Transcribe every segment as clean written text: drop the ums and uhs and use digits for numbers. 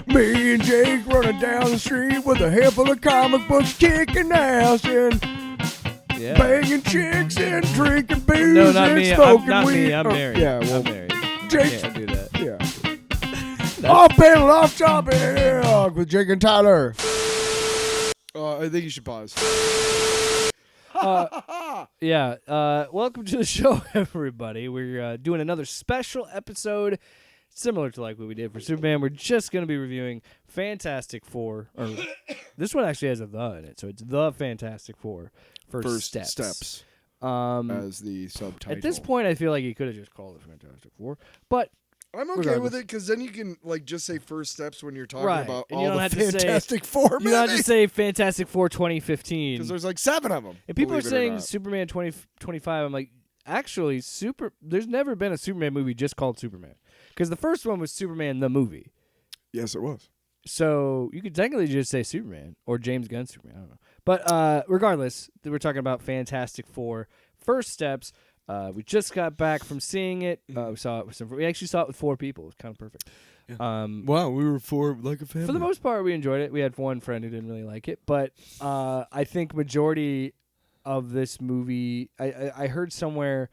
Me and Jake running down the street with a handful of comic books, kicking ass and banging chicks and drinking booze No, not and me. smoking Not weed. me. I'm Oh, married. Yeah, well, I'm married. Jake. Can't do that. Yeah. Off panel, off topic with Jake and Tyler. I think you should pause. Welcome to the show, everybody. We're doing another special episode, similar to like what we did for Superman. We're just going to be reviewing Fantastic Four. Or this one actually has a "the" in it, so it's the Fantastic Four. First steps. As the subtitle. At this point, I feel like he could have just called it Fantastic Four, but I'm okay regardless. with it because then you can like just say first steps when you're talking Right, about and you all don't the have to say- Fantastic Four you don't have to movies. say Fantastic Four 2015. Because there's like 7 of them. And people are believe it or saying not. Superman 2025. I'm like, actually, there's never been a Superman movie just called Superman. Because the first one was Superman the movie. Yes, it was. So you could technically just say Superman or James Gunn Superman. I don't know. But regardless, we're talking about Fantastic Four First Steps. We just got back from seeing it. We saw it with we actually saw it with 4 people. It was kind of perfect. Yeah. Wow, we were 4 like a family. For the most part, we enjoyed it. We had one friend who didn't really like it, but I think majority of this movie, I heard somewhere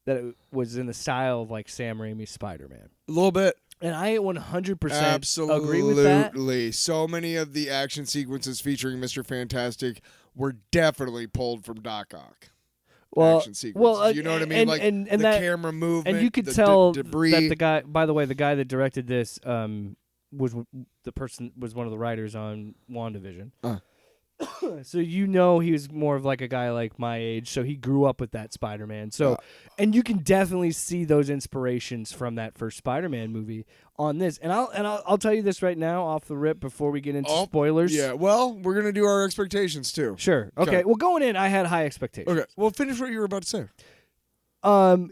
that it was in the style of like Sam Raimi's Spider-Man, A little bit. and I 100% Absolutely. agree with that. So many of the action sequences featuring Mr. Fantastic were definitely pulled from Doc Ock. Action sequences. You know what I mean? Like and the that, camera movement, and you could the tell debris. that the guy. By the way, the guy that directed this was one of the writers on WandaVision. So you know he was more of like a guy like my age, so he grew up with that Spider-Man. So, and you can definitely see those inspirations from that first Spider-Man movie on this. And I'll tell you this right now off the rip before we get into spoilers. Yeah, well, we're going to do our expectations too. Sure. Okay. Well, going in, I had high expectations. Okay. Well, finish what you were about to say.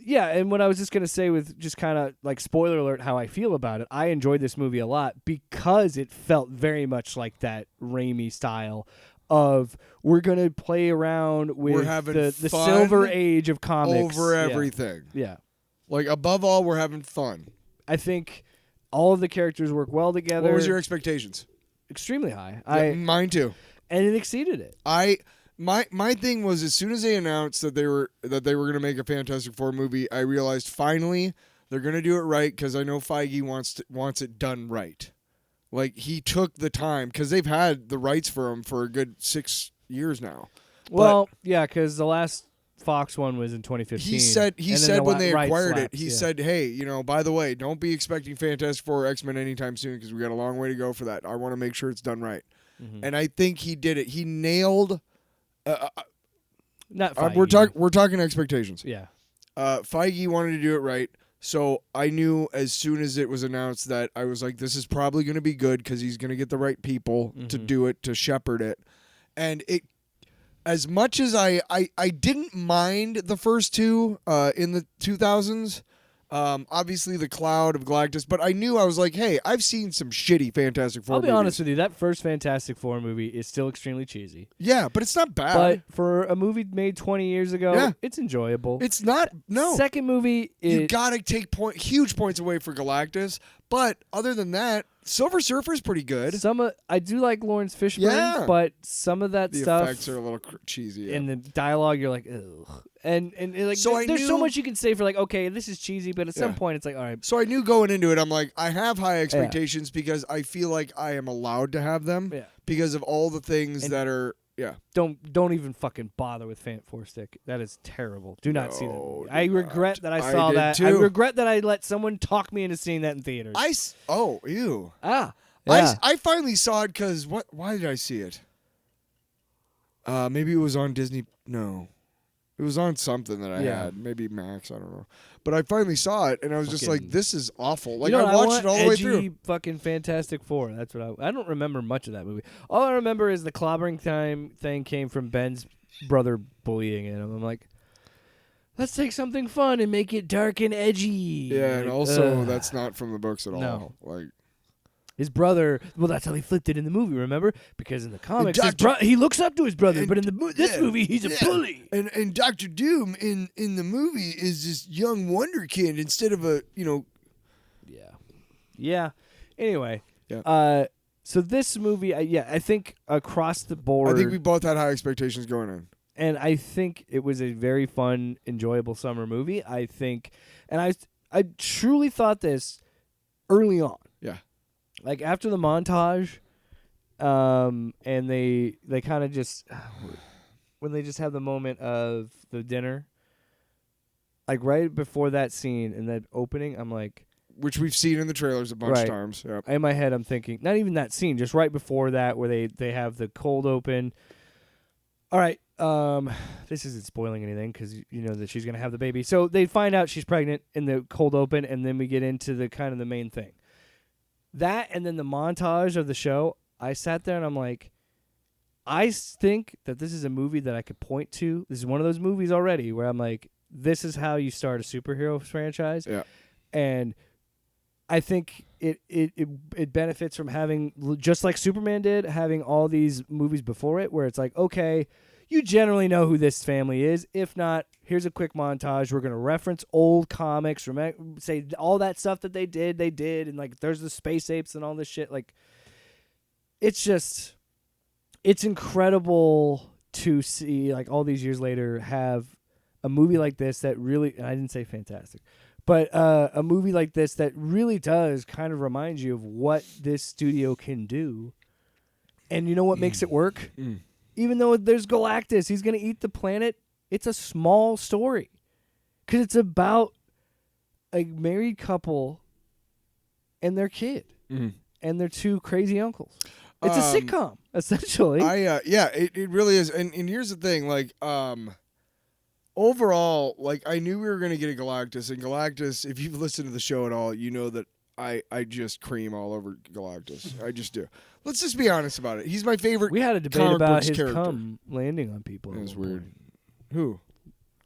Yeah, and what I was just going to say with just kind of like spoiler alert how I feel about it, I enjoyed this movie a lot because it felt very much like that Raimi style of we're going to play around with the fun silver age of comics. Over everything. Yeah. Like, above all, we're having fun. I think all of the characters work well together. What was your expectations? Extremely high. Mine too. And it exceeded it. My thing was as soon as they announced that they were going to make a Fantastic Four movie, I realized finally they're going to do it right because I know Feige wants it done right. Like he took the time because they've had the rights for him for a good 6 years now. Well, yeah, because the last Fox one was in 2015. He said when they acquired it, he yeah. said, "Hey, by the way, don't be expecting Fantastic Four or X-Men anytime soon because we got a long way to go for that. I want to make sure it's done right." Mm-hmm. And I think he did it. He nailed. Not Feige. We're talking expectations. Yeah. Feige wanted to do it right, so I knew as soon as it was announced that I was like, "This is probably going to be good because he's going to get the right people to do it, to shepherd it." And it, as much as I didn't mind the first 2 in the 2000s. Obviously the Cloud of Galactus, but I knew I was like, hey, I've seen some shitty Fantastic Four I'll be movies. honest with you, that first Fantastic Four movie is still extremely cheesy. Yeah, but it's not bad. But for a movie made 20 years ago, it's enjoyable. It's not, no. Second movie is... You gotta take huge points away for Galactus, but other than that, Silver Surfer's pretty good. I do like Lawrence Fishburne, but some of that stuff... The effects are a little cheesy. Yeah. And the dialogue, you're like, ugh. And like, so there's so much you can say for like, okay, this is cheesy, but at some point it's like, all right. So I knew going into it, I'm like, I have high expectations because I feel like I am allowed to have them because of all the things that are, Don't even fucking bother with Four Stick. That is terrible. Do not see that movie. I regret that I saw that. Too. I regret that I let someone talk me into seeing that in theaters. Ew. Yeah. I finally saw it because why did I see it? Maybe it was on Disney. No. It was on something that I had, maybe Max, I don't know. But I finally saw it, and I was just like, "This is awful." Like I watched it all the way through. Fucking Fantastic Four. That's what I don't remember much of that movie. All I remember is the clobbering time thing came from Ben's brother bullying him. I'm like, let's take something fun and make it dark and edgy. Yeah, and also that's not from the books at all. No. Like his brother, well, that's how they flipped it in the movie, remember? Because in the comics, he looks up to his brother, but in this movie, he's a bully. And Dr. Doom in the movie is this young wonder kid instead of a, Yeah. Anyway, Yeah. So this movie, I think across the board, I think we both had high expectations going in. and I think it was a very fun, enjoyable summer movie. I think, and I truly thought this early on. Yeah. Like after the montage, and they kind of just when they just have the moment of the dinner, like right before that scene and that opening, I'm like, which we've seen in the trailers a bunch Right. of times. Yep. in my head, I'm thinking, not even that scene, just right before that where they have the cold open. All right, this isn't spoiling anything because you know that she's gonna have the baby. So they find out she's pregnant in the cold open, and then we get into the kind of the main thing. That and then the montage of the show. I sat there and I'm like, I think that this is a movie that I could point to. This is one of those movies already where I'm like, this is how you start a superhero franchise. Yeah. And I think it benefits from having, just like Superman did, having all these movies before it where it's like, okay, you generally know who this family is. If not, here's a quick montage. We're going to reference old comics, say all that stuff that they did, and like there's the space apes and all this shit. Like, it's incredible to see, like all these years later, have a movie like this that really, and I didn't say fantastic, but a movie like this that really does kind of remind you of what this studio can do. And you know what makes it work? Even though there's Galactus, he's going to eat the planet. It's a small story because it's about a married couple and their kid and their two crazy uncles. It's a sitcom, essentially. It really is. And here's the thing, like, overall, like, I knew we were gonna get a Galactus, and Galactus, if you've listened to the show at all, you know that I just cream all over Galactus. I just do. Let's just be honest about it. He's my favorite. We had a debate comic about books his character. cum landing on people. It was weird. Who?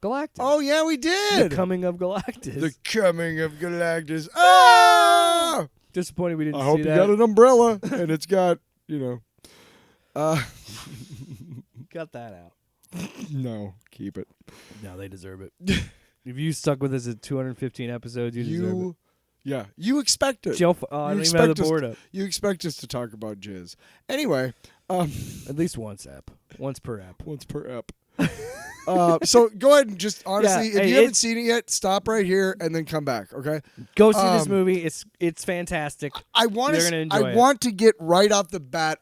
Galactus. Oh yeah, we did. The coming of Galactus. The coming of Galactus. Ah! Disappointed we didn't I see hope you that. got an umbrella, and it's got, Cut that out. no, keep it. No, they deserve it. If you stuck with us at 215 episodes, you deserve it. Yeah, you expect it. Joe, I don't even have the board up. You expect us to talk about jizz. Anyway, At least once per app. once per ep. So go ahead and just honestly, Yeah, if hey, you haven't seen it yet, stop right here and then come back. Okay. Go see this movie. It's fantastic. I want You're gonna enjoy I it. want to get right off the bat.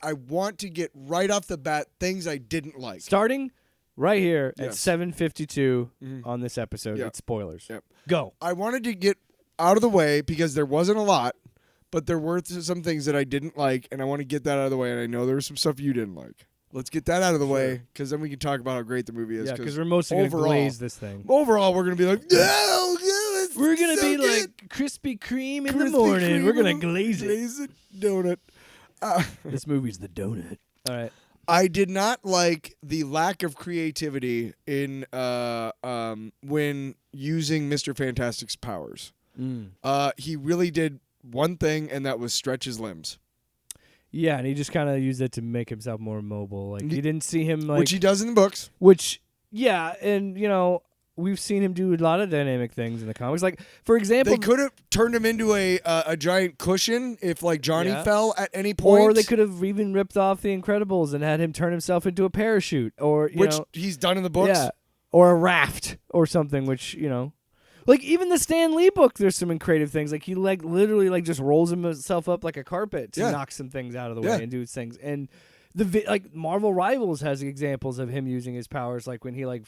Things I didn't like. Starting right here at Yes. 7:52 on this episode. Yep. It's spoilers. Yep. Go. I wanted to get out of the way because there wasn't a lot, but there were some things that I didn't like, and I want to get that out of the way. And I know there was some stuff you didn't like. Let's get that out of the way because then we can talk about how great the movie is. Yeah, because we're mostly going to overall- glaze this thing. Overall, we're gonna be like, no, it's We're going to so be good. like Krispy Kreme in Krispy the morning. Kreme We're going in to the- glaze it. Glaze it donut. This movie's the donut. All right. I did not like the lack of creativity in when using Mr. Fantastic's powers. He really did one thing, and that was stretch his limbs, Yeah, and he just kind of used it to make himself more mobile. Like, you didn't see him, like... which he does in the books. Yeah, and, you know, we've seen him do a lot of dynamic things in the comics. Like, for example... They could have turned him into a giant cushion if, like, Johnny Yeah. fell at any point. Or they could have even ripped off The Incredibles and had him turn himself into a parachute. Or, you which know... he's done in the books. Yeah. Or a raft or something, which, you know... Like, even the Stan Lee book, there's some creative things. Like, he, like, literally, like, just rolls himself up like a carpet to knock some things out of the way and do things. And, like, Marvel Rivals has examples of him using his powers, like, when he, like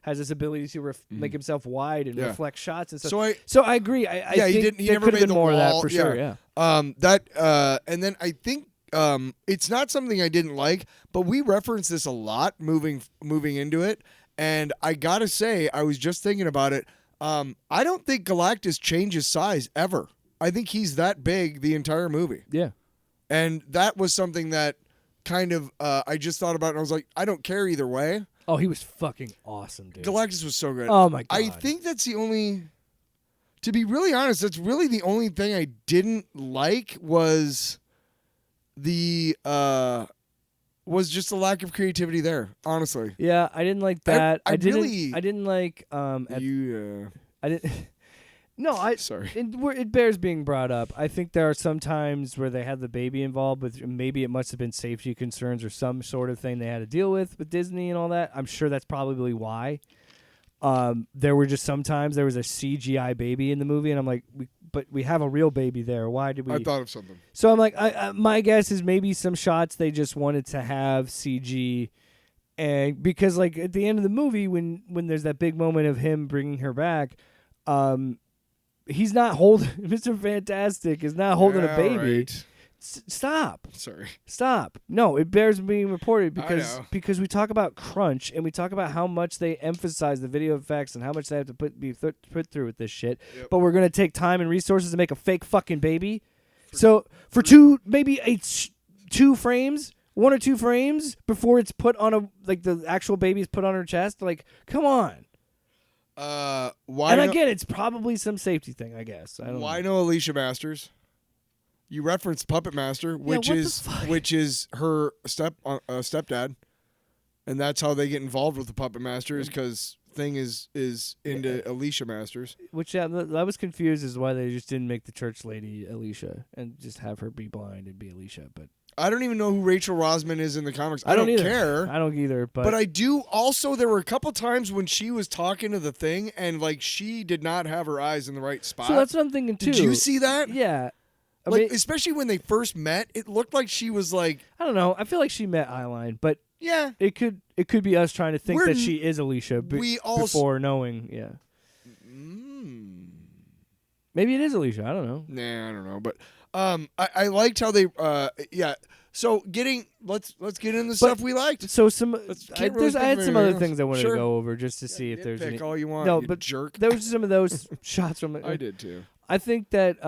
has this ability to make himself wide and reflect shots and stuff. So I agree. I think he there never could made have been the more of that wall. for sure, yeah. And then I think it's not something I didn't like, but we reference this a lot moving into it. And I got to say, I was just thinking about it. I don't think Galactus changes size ever. I think he's that big the entire movie. Yeah. And that was something that kind of I just thought about, and I was like, I don't care either way. Oh, he was fucking awesome, dude. Galactus was so good. Oh, my God. I think that's the only... To be really honest, that's really the only thing I didn't like was just the lack of creativity there, honestly. Yeah, I didn't like that. I didn't really- I didn't like I didn't No, Sorry. it bears being brought up. I think there are some times where they had the baby involved, but maybe it must have been safety concerns or some sort of thing they had to deal with Disney and all that. I'm sure that's probably why. There were just sometimes there was a CGI baby in the movie, and I'm like, but we have a real baby there. Why did we? I thought of something. So I'm like, my guess is maybe some shots they just wanted to have CG. And because like at the end of the movie, when there's that big moment of him bringing her back, he's not holding Mr. Fantastic is not holding a baby. Right. Stop. Sorry. Stop. No, it bears being reported I know. because we talk about crunch and we talk about how much they emphasize the video effects and how much they have to put through with this shit. Yep. But we're gonna take time and resources to make a fake fucking baby. So for two, maybe two frames. 1 or 2 frames before it's put on the actual baby's put on her chest. Like, come on. Why? And again, it's probably some safety thing, I guess. I don't Why know. no Alicia Masters? You referenced Puppet Master, which what the is fuck? which is her stepdad, and that's how they get involved with the Puppet Master is because Thing is into Alicia Masters. Which I was confused as why they just didn't make the church lady Alicia and just have her be blind and be Alicia. But I don't even know who Rachel Rosman is in the comics. I don't either. care. I don't either. But I do also. There were a couple times when she was talking to the Thing, and like she did not have her eyes in the right spot. So that's what I'm thinking too. Did you see that? Yeah. I Like, mean, especially when they first met, it looked like she was like, I don't know. I feel like she met Eyeline, but yeah. it could be us trying to think We're that she is Alicia before knowing. Yeah. Maybe it is Alicia. I don't know. Nah, I don't know. But I liked how they yeah. So let's get into the stuff we liked. So I had some other things I wanted to go over just to see if there's any. Pick all you want. No, you but jerk. there was some of those shots from. I did too. I think that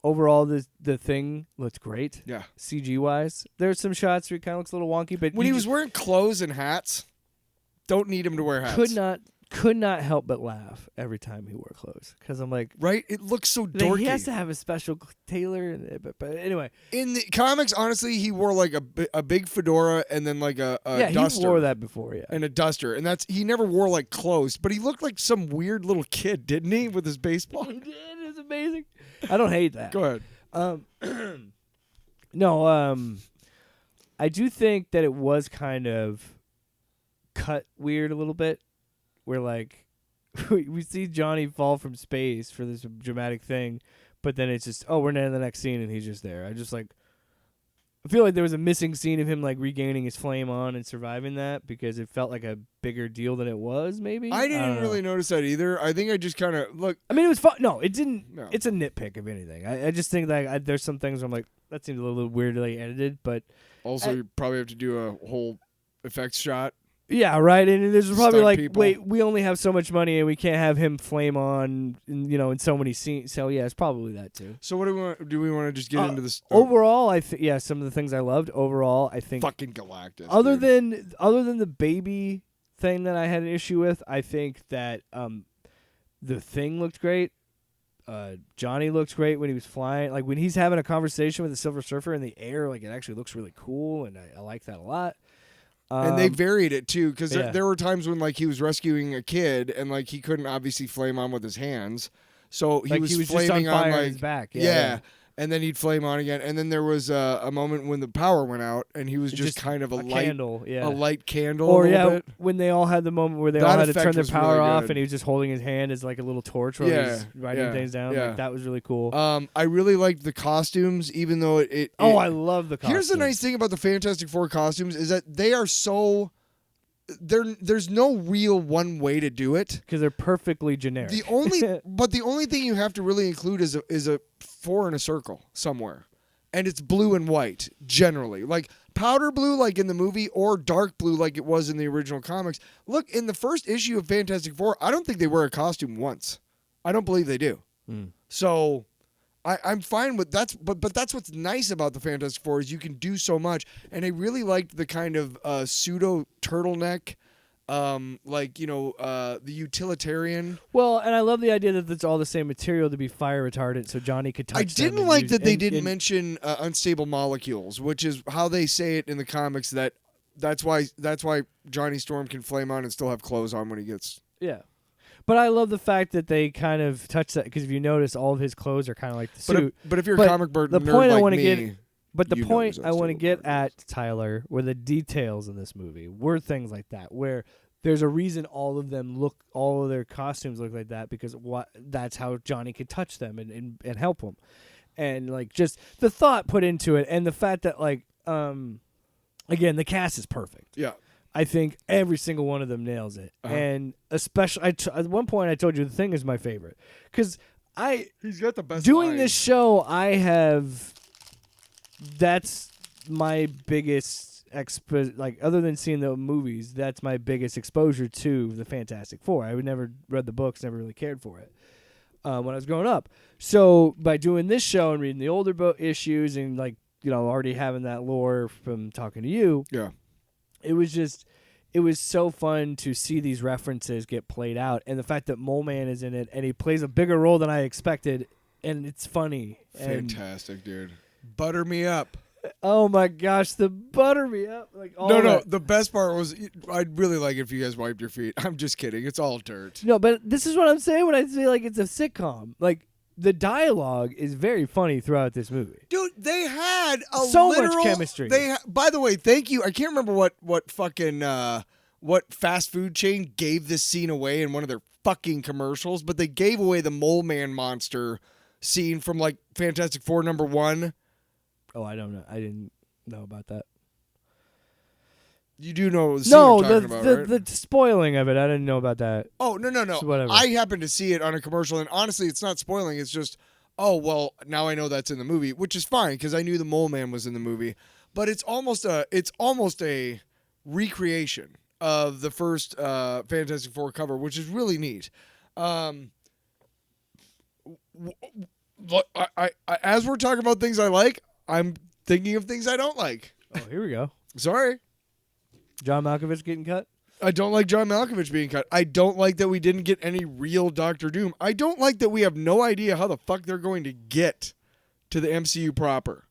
overall the Thing looks great. Yeah. CG wise, there's some shots where it kind of looks a little wonky, but When he was wearing clothes and hats, don't need him to wear hats. could not help but laugh every time he wore clothes because I'm like, right? It looks so dorky. he has to have a special tailor. But anyway, in the comics, honestly, he wore like a big fedora and then like a duster. He wore that before, yeah, and a duster, and he never wore like clothes, but he looked like some weird little kid, didn't he, with his baseball? He did. It was amazing. I don't hate that. Go ahead. I do think that it was kind of cut weird a little bit. Where like we see Johnny fall from space for this dramatic thing, but then it's just we're in the next scene and he's just there. I feel like there was a missing scene of him like regaining his flame on and surviving that because it felt like a bigger deal than it was. Maybe I didn't really notice that either. I think I just kind of look. I mean, it was fun. No, it didn't. No. It's a nitpick if anything. I just think that there's some things where I'm like that seemed a little weirdly edited, but Also, you probably have to do a whole effects shot. yeah, right. And there's probably Stunt like, people. wait, we only have so much money and we can't have him flame on, in so many scenes. So yeah, it's probably that too. So what do we want? Do we want to just get into this? Overall, I think some of the things I loved. Overall, I think Fucking Galactus. other than the baby thing that I had an issue with, I think that the Thing looked great. Johnny looks great when he was flying. Like when he's having a conversation with the Silver Surfer in the air, like it actually looks really cool, and I like that a lot. And they varied it too, because yeah. there were times when like he was rescuing a kid and like he couldn't obviously flame on with his hands, so he was flaming just on fire like his back. yeah. And then he'd flame on again, and then there was a moment when the power went out, and he was just kind of a light candle, yeah, a light candle. or a little bit. when they all had the moment where they That all had to effect turn their was power really off, good. and he was just holding his hand as like a little torch while he was writing things down. yeah. Like, that was really cool. I really liked the costumes, even though it I love the costumes. Here's the nice thing about the Fantastic Four costumes is that they are so. There's no real one way to do it because they're perfectly generic. The only thing you have to really include is a four in a circle somewhere, and it's blue and white generally, like powder blue, like in the movie, or dark blue, like it was in the original comics. Look, in the first issue of Fantastic Four, I don't think they wear a costume once. I don't believe they do. So. I'm fine with that's but that's what's nice about the Fantastic Four is you can do so much, and I really liked the kind of pseudo turtleneck, the utilitarian. Well, and I love the idea that it's all the same material to be fire retardant, so Johnny could touch. I didn't like that they didn't mention unstable molecules, which is how they say it in the comics. That's why Johnny Storm can flame on and still have clothes on when he gets. Yeah. But I love the fact that they kind of touch that because if you notice, all of his clothes are kind of like the suit. But if you're a comic book nerd point I like wanna me, get- But the you know point who's I want to Steve get Rogers. at, Tyler, were the details in this movie were things like that, where there's a reason all of their costumes look like that because that's how Johnny could touch them and help them, and like just the thought put into it, and the fact that like again the cast is perfect. Yeah. I think every single one of them nails it, and especially at one point I told you The Thing is my favorite because He's got the best doing lines. this show that's my biggest other than seeing the movies, that's my biggest exposure to the Fantastic Four. I would never read the books, never really cared for it when I was growing up. So by doing this show and reading the older book issues and already having that lore from talking to you, Yeah. it was so fun to see these references get played out, and the fact that Mole Man is in it and he plays a bigger role than I expected, and it's funny. Fantastic, dude. Butter me up. Oh my gosh, the butter me up No. The best part was I'd really like it if you guys wiped your feet. I'm just kidding. It's all dirt. No, but this is what I'm saying when I say like it's a sitcom. Like the dialogue is very funny throughout this movie. Dude, they had So much chemistry. By the way, thank you. I can't remember what fucking what fast food chain gave this scene away in one of their fucking commercials, but they gave away the Mole Man monster scene from like Fantastic Four #1. Oh, I don't know. I didn't know about that. You do know the scene No, I'm talking about, right? the spoiling of it. I didn't know about that. Oh, no. So whatever. I happened to see it on a commercial, and honestly, it's not spoiling. It's just, oh, well, now I know that's in the movie, which is fine because I knew the Mole Man was in the movie. But it's almost a recreation of the first Fantastic Four cover, which is really neat. As we're talking about things I like, I'm thinking of things I don't like. Oh, here we go. Sorry. John Malkovich getting cut? I don't like John Malkovich being cut. I don't like that we didn't get any real Doctor Doom. I don't like that we have no idea how the fuck they're going to get to the MCU proper.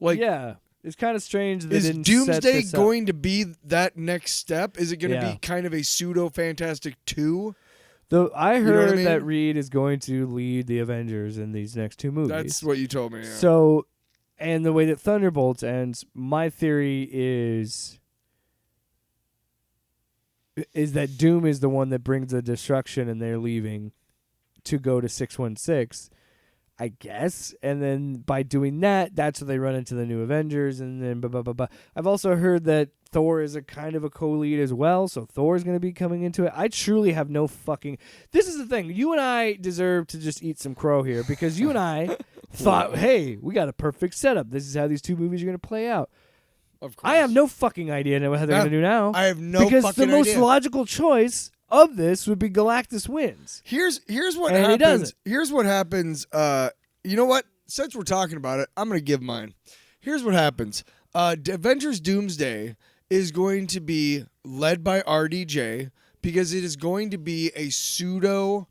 Like, yeah, it's kind of strange that is they didn't set Doomsday this up. going to be that next step? Is it going to Yeah. be kind of a pseudo Fantastic 2? Though I know what I heard mean? that Reed is going to lead the Avengers in these next two movies. That's what you told me. Yeah. So, and the way that Thunderbolts ends, my theory is that Doom is the one that brings the destruction, and they're leaving to go to 616, I guess. And then by doing that, that's when they run into the new Avengers, and then blah, blah, blah, blah. I've also heard that Thor is a kind of a co-lead as well, so Thor's going to be coming into it. I truly have no fucking... This is the thing. You and I deserve to just eat some crow here, because you and I thought, hey, we got a perfect setup. This is how these two movies are going to play out. Of course. I have no fucking idea what they're going to do now. I have no because fucking the most idea. logical choice of this would be Galactus wins. Here's what And he happens. doesn't. Here's what happens. You know what? Since we're talking about it, I'm going to give mine. Here's what happens. Avengers Doomsday is going to be led by RDJ because it is going to be a pseudo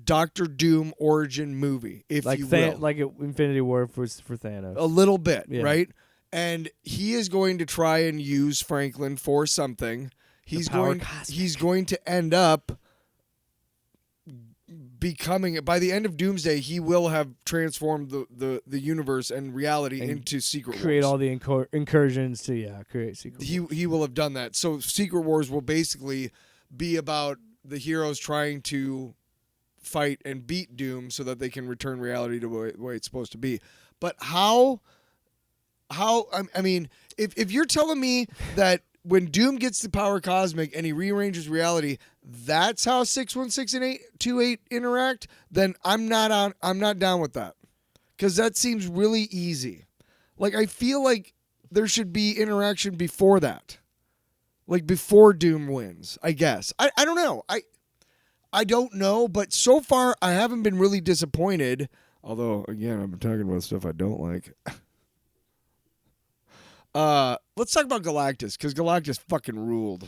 Doctor Doom origin movie, if Like you will. like Infinity War was for Thanos. A little bit, Yeah. right? And he is going to try and use Franklin for something. He's power going cosmic. he's going to end up becoming, by the end of Doomsday, he will have transformed the universe and reality And into Secret create Wars. all the incursions to create Secret Wars. He will have done that. So Secret Wars will basically be about the heroes trying to fight and beat Doom so that they can return reality to the way it's supposed to be. But how I mean, if you're telling me that when Doom gets the power cosmic and he rearranges reality, that's how 616 and 828 interact, then I'm not down with that. Cuz that seems really easy. Like, I feel like there should be interaction before that. Like, before Doom wins, I guess. I don't know. I don't know, but so far I haven't been really disappointed. Although, again, I've been talking about stuff I don't like. Let's talk about Galactus, because Galactus fucking ruled.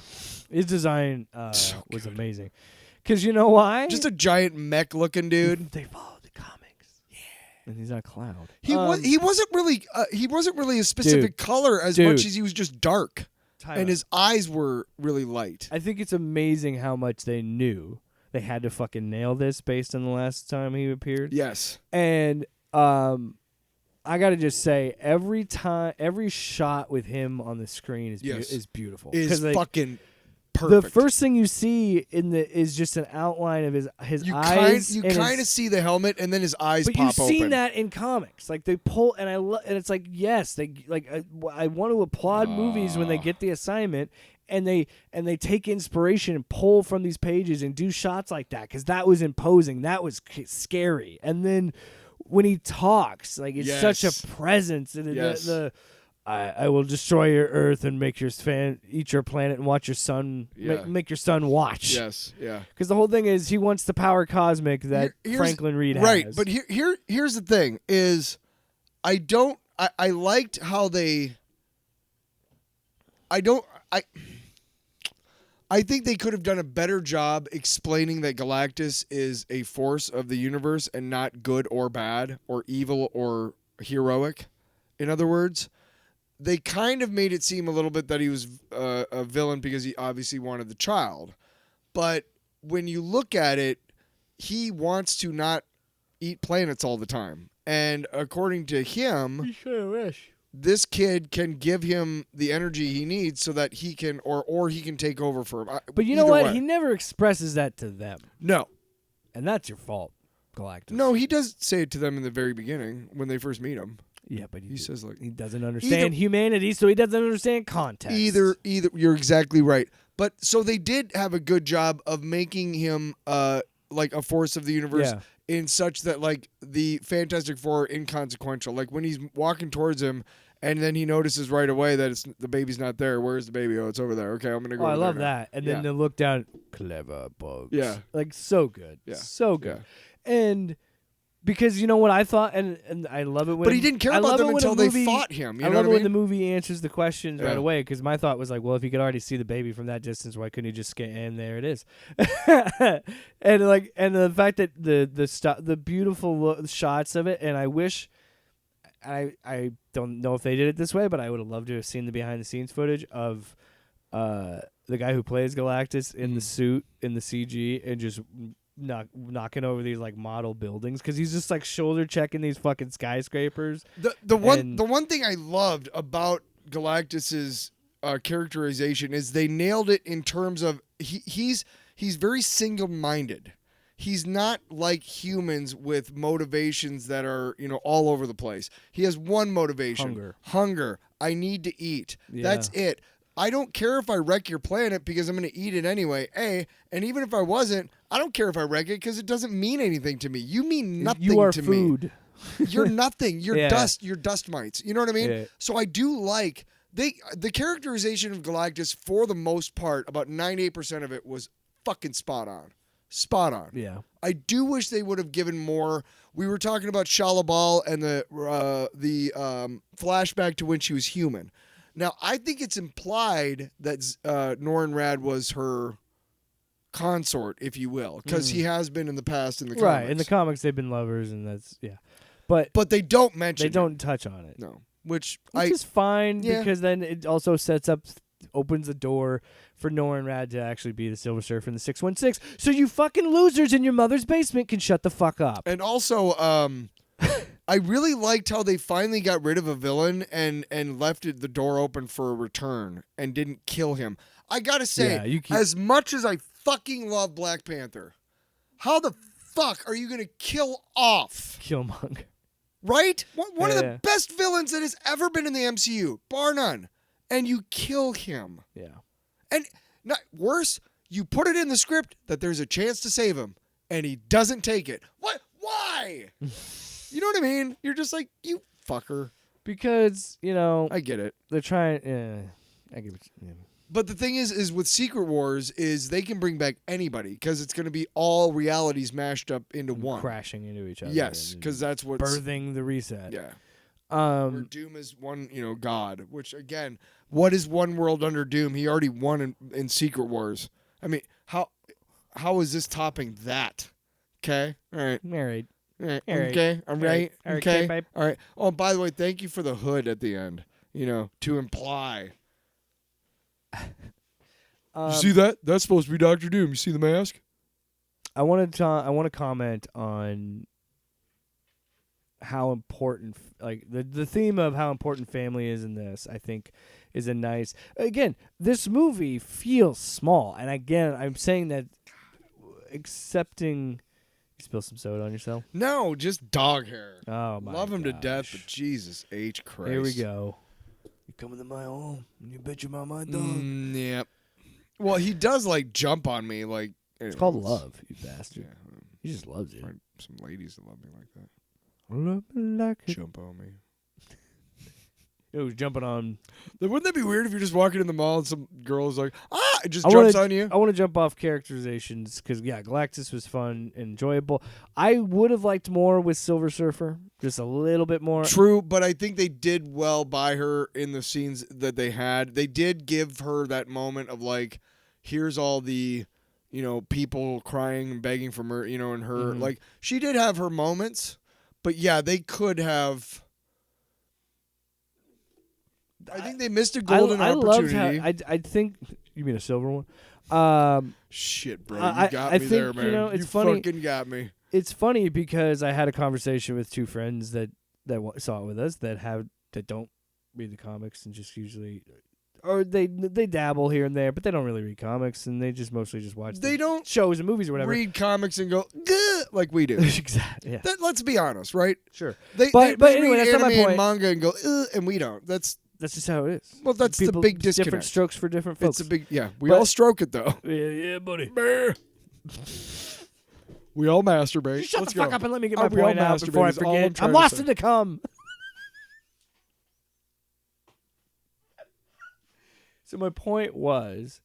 His design So was good. amazing. Because you know why? Just a giant mech looking dude. They followed the comics. Yeah. And he's not a cloud. He wasn't really a specific color as Dude. much as he was just dark, Tyler, and his eyes were really light. I think it's amazing how much they knew. they had to fucking nail this based on the last time he appeared. Yes. And I gotta just say, every shot with him on the screen is is beautiful. Is fucking perfect. The first thing you see is just an outline of his eyes. You kind of see the helmet, and then his eyes but pop you've open. seen that in comics. Like they pull, and and it's like, yes, they like. I want to applaud movies when they get the assignment. And they take inspiration and pull from these pages and do shots like that, because that was imposing. That was scary. And then when he talks, like, it's such a presence. And I will destroy your Earth and make your eat your planet and watch your son make your son watch. Yes, yeah. Because the whole thing is he wants the power cosmic that Franklin Reed has. Right, but here's the thing: is I liked how they. I think they could have done a better job explaining that Galactus is a force of the universe and not good or bad or evil or heroic. In other words, they kind of made it seem a little bit that he was a villain because he obviously wanted the child. But when you look at it, he wants to not eat planets all the time. And according to him, this kid can give him the energy he needs so that he can, or he can take over for him. But you know what? He never expresses that to them. No. And that's your fault, Galactus. No, he does say it to them in the very beginning when they first meet him. Yeah, but he says, like, he doesn't understand humanity, so he doesn't understand context. Either you're exactly right. But so they did have a good job of making him like a force of the universe in such that, like, the Fantastic Four are inconsequential. Like when he's walking towards him and then he notices right away that the baby's not there. Where's the baby? Oh, it's over there. Okay, I'm gonna go. I love that. And then they look down, clever bugs. Yeah, like so good. Yeah, so good. Yeah. And because you know what I thought, and I love it when. But he didn't care about them until they fought him. You know love what it when the movie answers the questions right away. Because my thought was like, well, if he could already see the baby from that distance, why couldn't he just skate? And there it is. and the fact that the beautiful shots of it, and I wish. I don't know if they did it this way, but I would have loved to have seen the behind the scenes footage of the guy who plays Galactus in the suit in the CG and just knocking over these like model buildings, because he's just like shoulder checking these fucking skyscrapers. The one thing I loved about Galactus's characterization is they nailed it in terms of he's very single-minded. He's not like humans with motivations that are, all over the place. He has one motivation. Hunger. I need to eat. Yeah. That's it. I don't care if I wreck your planet because I'm going to eat it anyway. And even if I wasn't, I don't care if I wreck it because it doesn't mean anything to me. You mean nothing to me. You are food. You're nothing. You're dust. You're dust mites. You know what I mean? Yeah. So I do like the characterization of Galactus, for the most part, about 98% of it was fucking spot on. Spot on. Yeah. I do wish they would have given more. We were talking about Shalabal and the flashback to when she was human. Now, I think it's implied that Norrin Radd was her consort, if you will, because he has been in the past in the comics. Right. In the comics, they've been lovers, and that's But they don't mention. They don't touch on it. No. Which is fine, because then it also opens the door for Norrin Radd to actually be the Silver Surfer in the 616. So you fucking losers in your mother's basement can shut the fuck up. And also, I really liked how they finally got rid of a villain and left the door open for a return and didn't kill him. I gotta say, as much as I fucking love Black Panther, how the fuck are you gonna kill off Killmonger? Right? One of the best villains that has ever been in the MCU, bar none. And you kill him. Yeah. And not worse, you put it in the script that there's a chance to save him, and he doesn't take it. What? Why? You know what I mean? You're just like, you fucker. Because, I get it. They're trying. I get it. Yeah. But the thing is with Secret Wars is they can bring back anybody because it's going to be all realities mashed up into one. Crashing into each other. Yes, because that's what's... Birthing the reset. Yeah. Where Doom is one, god. Which, again, what is one world under Doom? He already won in Secret Wars. I mean, how is this topping that? Okay? All right. Married. All right. Okay? I'm right? Okay? All right. Oh, and by the way, thank you for the hood at the end. To imply... You see that? That's supposed to be Dr. Doom. You see the mask? I want to comment on how important, like the theme of how important family is in this. I think is a nice. Again, this movie feels small, and again, I'm saying that accepting. You spill some soda on yourself? No, just dog hair. Oh my! Love him to gosh. death, but Jesus H Christ. Here we go. You coming to my home? You bet your mama I don't. Yep. Well, he does like jump on me, like It's called love, you bastard. Yeah, He just loves it. find some ladies that love me like that. Love me like it. Jump on me. It was jumping on. Wouldn't that be weird if you're just walking in the mall and some girl's like, it just jumps on you? I want to jump off characterizations because, yeah, Galactus was fun and enjoyable. I would have liked more with Silver Surfer, just a little bit more. True, but I think they did well by her in the scenes that they had. They did give her that moment of like, here's all the, people crying and begging for her, and her. Mhm. Like, she did have her moments, but yeah, they could have. I think they missed a golden opportunity. I loved how I think you mean a silver one. Shit, bro, I you got I me think, there, man. it's you funny. fucking got me. It's funny because I had a conversation with two friends that saw it with us that don't read the comics and just usually, or they dabble here and there, but they don't really read comics and they just mostly just watch. They don't shows and movies or whatever. read comics and go "Gah," like we do. Exactly. Yeah. Let's be honest, right? Sure. They But anyway, read that's not my anime point. and manga and go, and we don't. That's just how it is. Well, that's People, the big disconnect. Different strokes for different folks. It's a big, we But- all stroke it though. Yeah, buddy. We all masturbate. Shut Let's the fuck go. up and let me get Oh, my we all point out before I masturbate is all I'm forget. trying I'm to lost say. in the cum. So my point was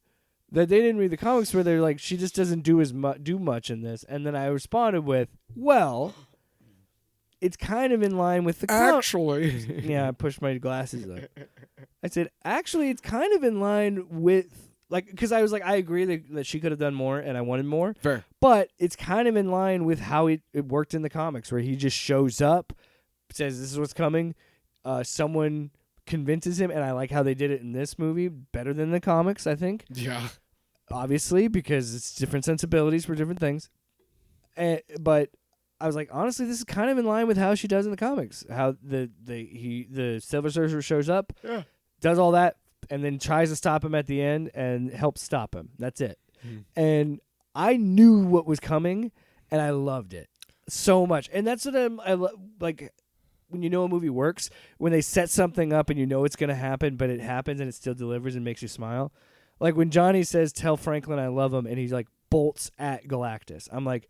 that they didn't read the comics where they're like, she just doesn't do much in this, and then I responded with, well, it's kind of in line with the Actually, Yeah, I pushed my glasses up. I said, actually, it's kind of in line with, like, because I was like, I agree that she could have done more and I wanted more. fair. But it's kind of in line with how it worked in the comics, where he just shows up, says, this is what's coming. Someone convinces him, and I like how they did it in this movie better than the comics, I think. Yeah. Obviously, because it's different sensibilities for different things. But I was like, honestly, this is kind of in line with how she does in the comics. How the Silver Surfer shows up, does all that, and then tries to stop him at the end and helps stop him. That's it. And I knew what was coming, and I loved it so much. And that's what like when you know a movie works, when they set something up and you know it's going to happen, but it happens and it still delivers and makes you smile. Like when Johnny says, tell Franklin I love him, and he's like bolts at Galactus. I'm like,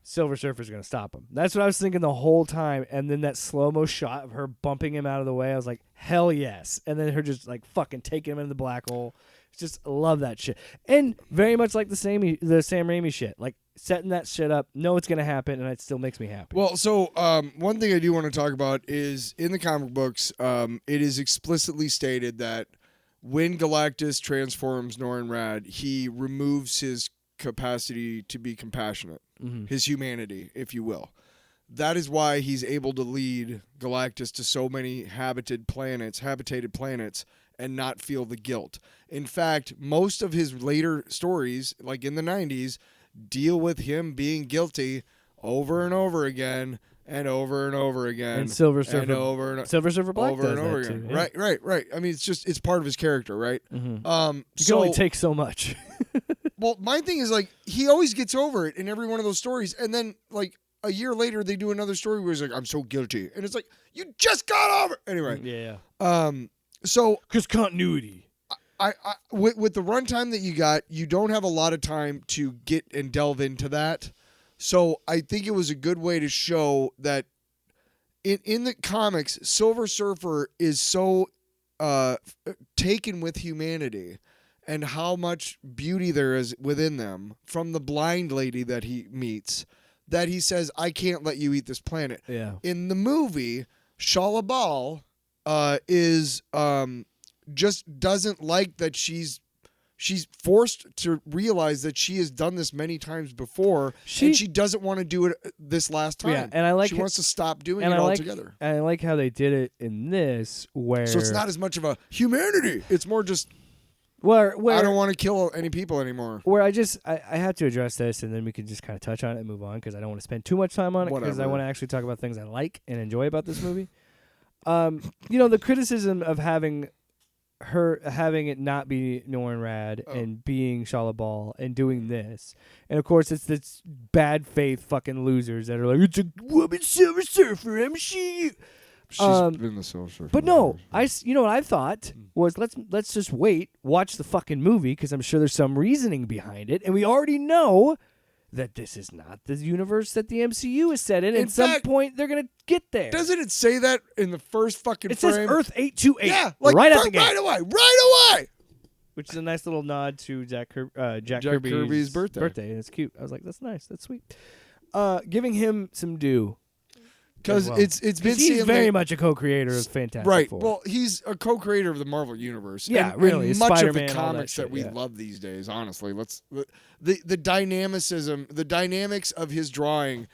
Silver Surfer's going to stop him. That's what I was thinking the whole time. And then that slow-mo shot of her bumping him out of the way, I was like, hell yes. And then her just like fucking taking him into the black hole. Just love that shit. And very much like the Sam Raimi shit. Like setting that shit up, know it's going to happen, and it still makes me happy. Well, so one thing I do want to talk about is in the comic books, it is explicitly stated that when Galactus transforms Norrin Radd, he removes his capacity to be compassionate, his humanity, if you will. That is why he's able to lead Galactus to so many habitated planets, and not feel the guilt. In fact, most of his later stories, like in the 90s, deal with him being guilty over and over again and over and over again. And Silver Surfer, and over and Silver Surfer Black over does and over that again. too. Yeah. Right. I mean, it's part of his character, right? You can So only take so much. well, my thing is like he always gets over it in every one of those stories, and then like a year later they do another story where he's like, "I'm so guilty," and it's like you just got over. Anyway, Yeah. So Because continuity. I with the runtime that you got, you don't have a lot of time to get and delve into that. So I think it was a good way to show that in the comics, Silver Surfer is so taken with humanity and how much beauty there is within them from the blind lady that he meets that he says, I can't let you eat this planet. Yeah. In the movie, Shalabal is just doesn't like that she's forced to realize that she has done this many times before, and she doesn't want to do it this last time. Yeah, and I like she wants to stop doing and it I like, altogether. And I like how they did it in this, where So it's not as much of a humanity; it's more just Where I don't want to kill any people anymore. Where I have to address this, and then we can just kind of touch on it and move on, because I don't want to spend too much time on it, because I want to actually talk about things I like and enjoy about this movie. The criticism of having it not be Norrin Rad and being Shala Bal and doing this, and of course it's this bad faith fucking losers that are like, it's a woman Silver Surfer MCU. She's been the Silver Surfer. But no, what I thought was let's just wait, watch the fucking movie, because I'm sure there's some reasoning behind it, and we already know that this is not the universe that the MCU is set in. At some point, they're gonna get there. Doesn't it say that in the first fucking frame? It says Earth 828. Yeah, right at the gate. Right away. Which is a nice little nod to Jack Kirby's birthday. And it's cute. I was like, that's nice. That's sweet. Giving him some due. Because it's been he's very much a co-creator of Fantastic Four. Right. Well, he's a co-creator of the Marvel Universe. Yeah, and, really. And much Spider-Man, of the comics that we love these days, honestly. The dynamicism, the dynamics of his drawing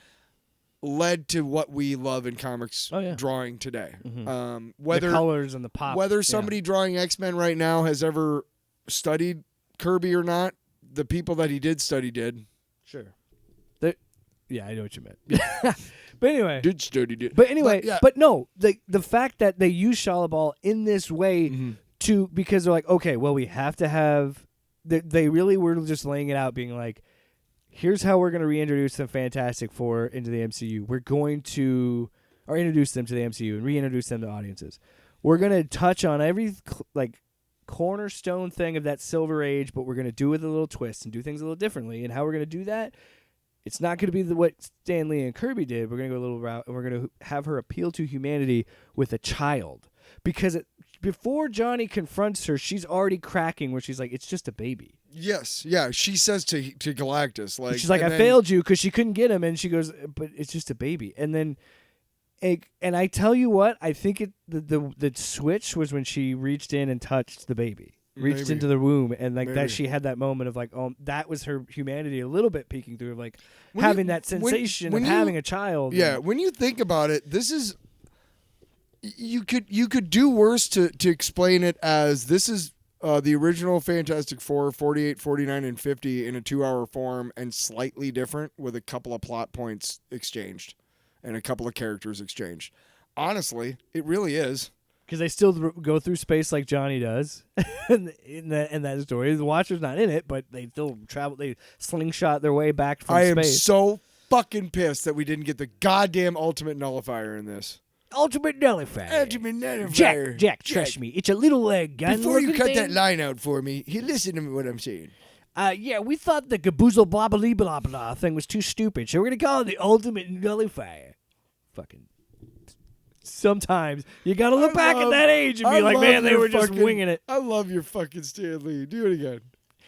led to what we love in comics drawing today. Mm-hmm. Whether the colors and the pop. Whether somebody drawing X-Men right now has ever studied Kirby or not, the people that he did study did. Sure. I know what you meant. But anyway, But anyway, but no, the fact that they use Shala Bal in this way because they're like, okay, well, we have to have. They really were just laying it out, being like, here's how we're going to reintroduce the Fantastic Four into the MCU. We're going to introduce them to the MCU and reintroduce them to audiences. We're going to touch on every cornerstone thing of that Silver Age, but we're going to do it with a little twist and do things a little differently. And how we're going to do that? It's not going to be what Stan Lee and Kirby did. We're going to go a little route, and we're going to have her appeal to humanity with a child. Because before Johnny confronts her, she's already cracking where she's like, it's just a baby. Yes, yeah. She says to Galactus, like, she's like, I failed you, because she couldn't get him, and she goes, but it's just a baby. And then, and I tell you what, I think the switch was when she reached in and touched the baby. Reached into the womb, and that she had that moment of like, that was her humanity a little bit peeking through, of like having that sensation of having a child. Yeah, when you think about it, this is you could do worse to explain it as this is the original Fantastic Four, 48, 49, and 50 in a 2-hour form and slightly different with a couple of plot points exchanged and a couple of characters exchanged. Honestly, it really is. Because they still go through space like Johnny does in that story. The Watcher's not in it, but they still travel. They slingshot their way back from space. I am so fucking pissed that we didn't get the goddamn Ultimate Nullifier in this. Ultimate Nullifier. Ultimate Nullifier. Jack, trust me. It's a little gun. Before you cut that line out for me, listen to what I'm saying. We thought the Gaboozle Blobbly Blah Blah thing was too stupid, so we're going to call it the Ultimate Nullifier. Fucking... Sometimes you gotta look back at that age and be like, man, they were just winging it. I love your fucking Stan Lee. Do it again.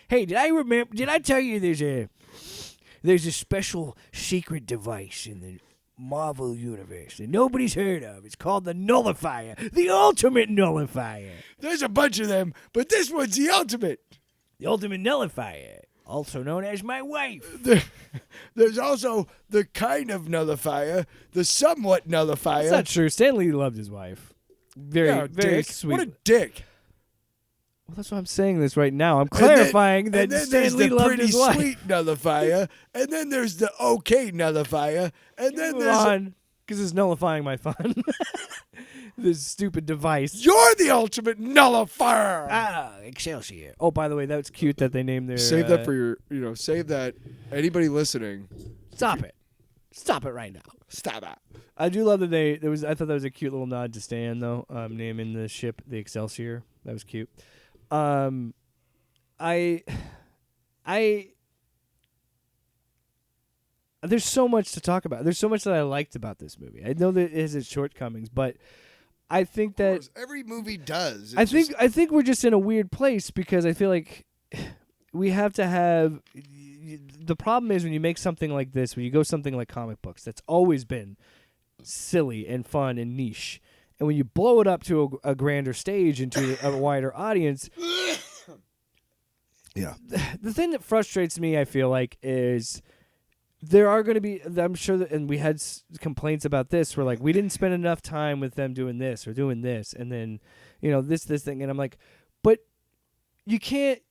Hey, did I tell you there's a special secret device in the Marvel universe that nobody's heard of? It's called the Nullifier, the Ultimate Nullifier. There's a bunch of them, but this one's the ultimate. The Ultimate Nullifier, also known as my wife. There's also the kind of nullifier, the somewhat nullifier. That's not true. Stan Lee loved his wife. Very dick. sweet. What a dick. Well, that's why I'm saying this right now. I'm clarifying that Stan Lee loved his wife. And then there's the pretty sweet nullifier, and then there's the okay nullifier, and then there's... Because it's nullifying my fun. This stupid device. You're the ultimate nullifier. Excelsior. Oh, by the way, that's cute that they named their... Save that for your... save that. Anybody listening... Stop it. Stop it right now. Stop it. I do love that I thought that was a cute little nod to Stan, though, naming the ship the Excelsior. That was cute. There's so much to talk about. There's so much that I liked about this movie. I know that it has its shortcomings, but I think that every movie does. I think we're just in a weird place because I feel like we have to have. The problem is when you make something like this, when you go something like comic books, that's always been silly and fun and niche, and when you blow it up to a grander stage into a wider audience. Yeah. The thing that frustrates me, I feel like, is. There are going to be, I'm sure, and we had complaints about this, where like we didn't spend enough time with them doing this or doing this, and then, this thing, and I'm like, but you can't.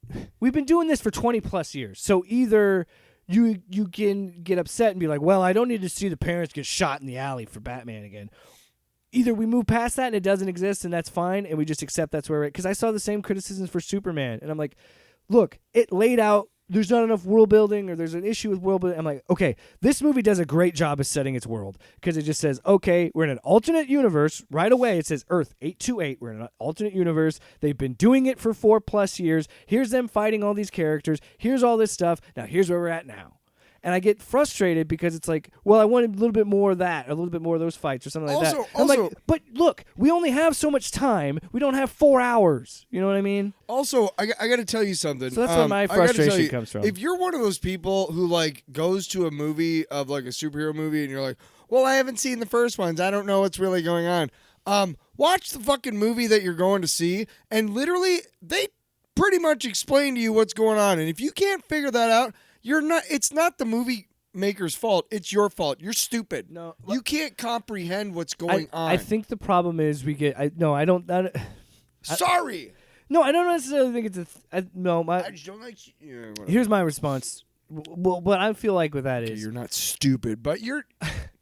We've been doing this for 20 plus years. So either you can get upset and be like, well, I don't need to see the parents get shot in the alley for Batman again. Either we move past that and it doesn't exist and that's fine and we just accept that's where we're at. Because I saw the same criticisms for Superman and I'm like, look, it laid out there's not enough world building or there's an issue with world building. I'm like, okay, this movie does a great job of setting its world because it just says, okay, we're in an alternate universe. Right away, it says Earth 828. We're in an alternate universe. They've been doing it for 4+ years. Here's them fighting all these characters. Here's all this stuff. Now, here's where we're at now. And I get frustrated because it's like, well, I wanted a little bit more of that, a little bit more of those fights or something like that. I'm like, but look, we only have so much time. We don't have 4 hours. You know what I mean? Also, I got to tell you something. So that's where my frustration comes from. If you're one of those people who like goes to a movie of like a superhero movie and you're like, well, I haven't seen the first ones. I don't know what's really going on. Watch the fucking movie that you're going to see, and literally they pretty much explain to you what's going on. And if you can't figure that out, it's not the movie maker's fault. It's your fault. You're stupid. No, you can't comprehend what's going on. I think the problem is Sorry. No, I don't necessarily think it's I just don't like. Here's my response. Well, what I feel like with that is you're not stupid, but you're.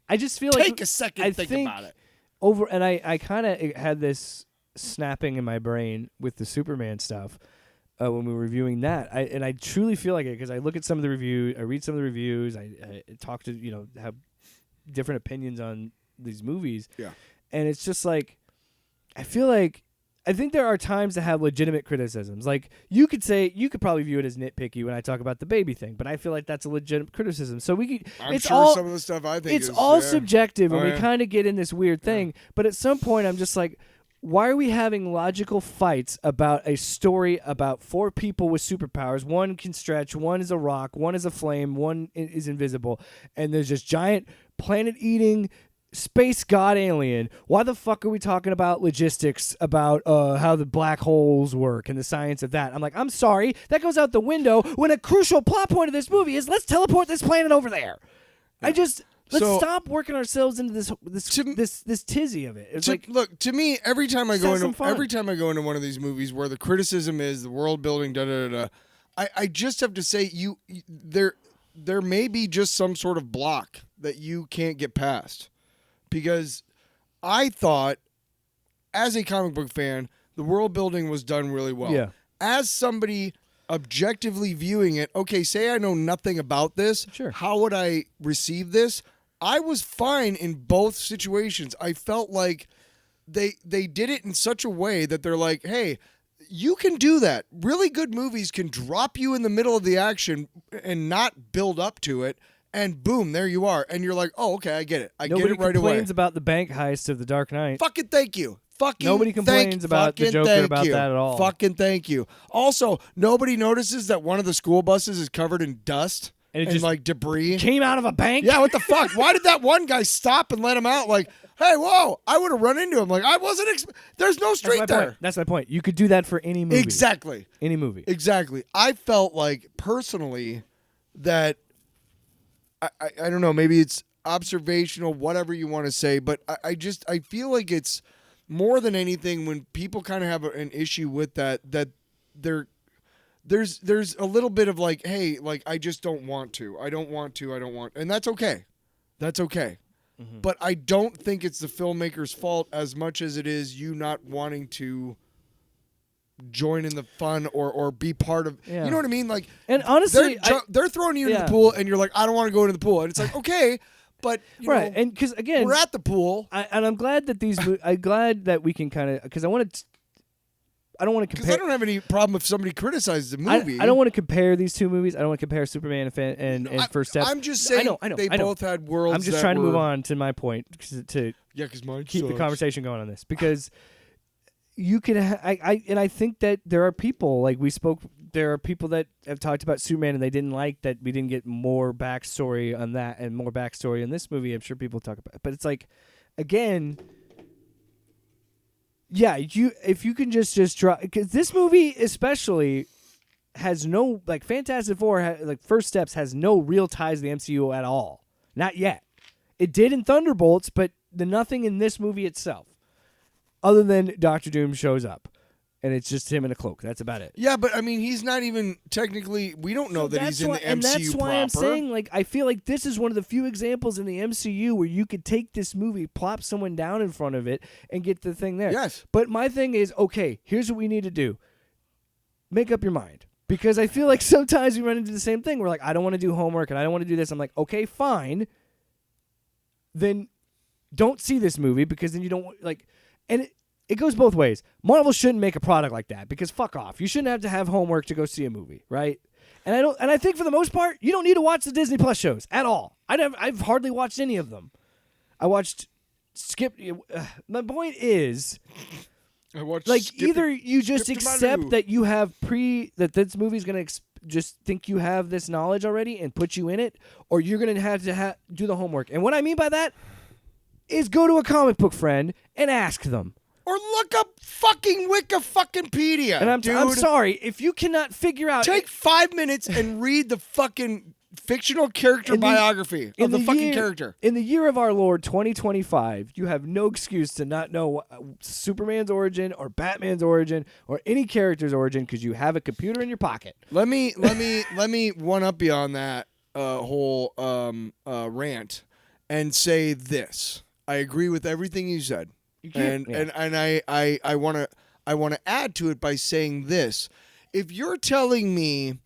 I just feel take a second, think about it. I kind of had this snapping in my brain with the Superman stuff. When we were reviewing that, I truly feel like it because I look at some of the reviews, I read some of the reviews, I talk to have different opinions on these movies, and it's just like I think there are times to have legitimate criticisms. Like you could probably view it as nitpicky when I talk about the baby thing, but I feel like that's a legitimate criticism. So some of the stuff I think it's all subjective, and we kind of get in this weird thing. But at some point, I'm just like, why are we having logical fights about a story about 4 people with superpowers? One can stretch, one is a rock, one is a flame, one is invisible, and there's this giant planet-eating space god alien. Why the fuck are we talking about logistics, about how the black holes work and the science of that? I'm like, I'm sorry, that goes out the window when a crucial plot point of this movie is let's teleport this planet over there. Yeah. Let's stop working ourselves into this tizzy of it. It's look, to me, every time I go into one of these movies where the criticism is the world building, I just have to say there may be just some sort of block that you can't get past. Because I thought, as a comic book fan, the world building was done really well. Yeah. As somebody objectively viewing it, okay, say I know nothing about this. Sure. How would I receive this? I was fine in both situations. I felt like they did it in such a way that they're like, hey, you can do that. Really good movies can drop you in the middle of the action and not build up to it, and boom, there you are. And you're like, oh, okay, I get it. I get it right away. Nobody complains about the bank heist of The Dark Knight. Fucking thank you. Nobody complains about the Joker about that at all. Fucking thank you. Also, nobody notices that one of the school buses is covered in dust. And just like debris came out of a bank. Yeah, what the fuck? Why did that one guy stop and let him out? Like, hey, whoa! I would have run into him. Like, I wasn't. There's no street there. That's my point. You could do that for any movie. Exactly. Any movie. Exactly. I felt like personally that I don't know. Maybe it's observational, whatever you want to say, but I feel like it's more than anything when people kind of have an issue with that there's a little bit of like, hey, like I just don't want to. I don't want, and that's okay. That's okay. Mm-hmm. But I don't think it's the filmmaker's fault as much as it is you not wanting to join in the fun or be part of. You know what I mean? Like, and honestly, they're throwing you into the pool, and you're like, I don't want to go into the pool, and it's like, okay. But you know, and because again, we're at the pool, and I'm glad that I'm glad that we can kind of because I don't want to compare. Because I don't have any problem if somebody criticizes the movie. I don't want to compare these two movies. I don't want to compare Superman and First Steps. I'm just saying they both had worlds. I'm just trying to move on to my point to mine keep sucks. the conversation going on this because you can. I think that there are people like we spoke. There are people that have talked about Superman and they didn't like that we didn't get more backstory on that and more backstory in this movie. I'm sure people talk about it. But it's like, again, yeah, if you can just draw, because this movie especially has no, like Fantastic Four, like First Steps has no real ties to the MCU at all. Not yet. It did in Thunderbolts, but nothing in this movie itself, other than Doctor Doom shows up. and it's just him in a cloak. That's about it. Yeah, but I mean, he's not even technically. We don't know that he's in the MCU and that's why proper. I'm saying, like, I feel like this is one of the few examples in the MCU where you could take this movie, plop someone down in front of it, and get the thing there. Yes. But my thing is, okay, here's what we need to do. Make up your mind. Because I feel like sometimes we run into the same thing. We're like, I don't want to do homework and I don't want to do this. I'm like, okay, fine. Then don't see this movie because then you don't like. And it goes both ways. Marvel shouldn't make a product like that because fuck off. You shouldn't have homework to go see a movie, right? And I think for the most part, you don't need to watch the Disney Plus shows at all. I've hardly watched any of them. I watched Skip. My point is. I watched Like Skip either you just Skip to accept Manu. that you have that this movie's gonna just think you have this knowledge already and put you in it, or you're gonna have to do the homework. And what I mean by that is go to a comic book friend and ask them. Or look up fucking Wikipedia. And I'm dude. sorry if you cannot figure out. Take 5 minutes and read the fucking fictional character biography of the fucking character. In the year of our Lord 2025, you have no excuse to not know Superman's origin or Batman's origin or any character's origin because you have a computer in your pocket. Let me one up you on that whole rant and say this. I agree with everything you said. And I want to add to it by saying this. If you're telling me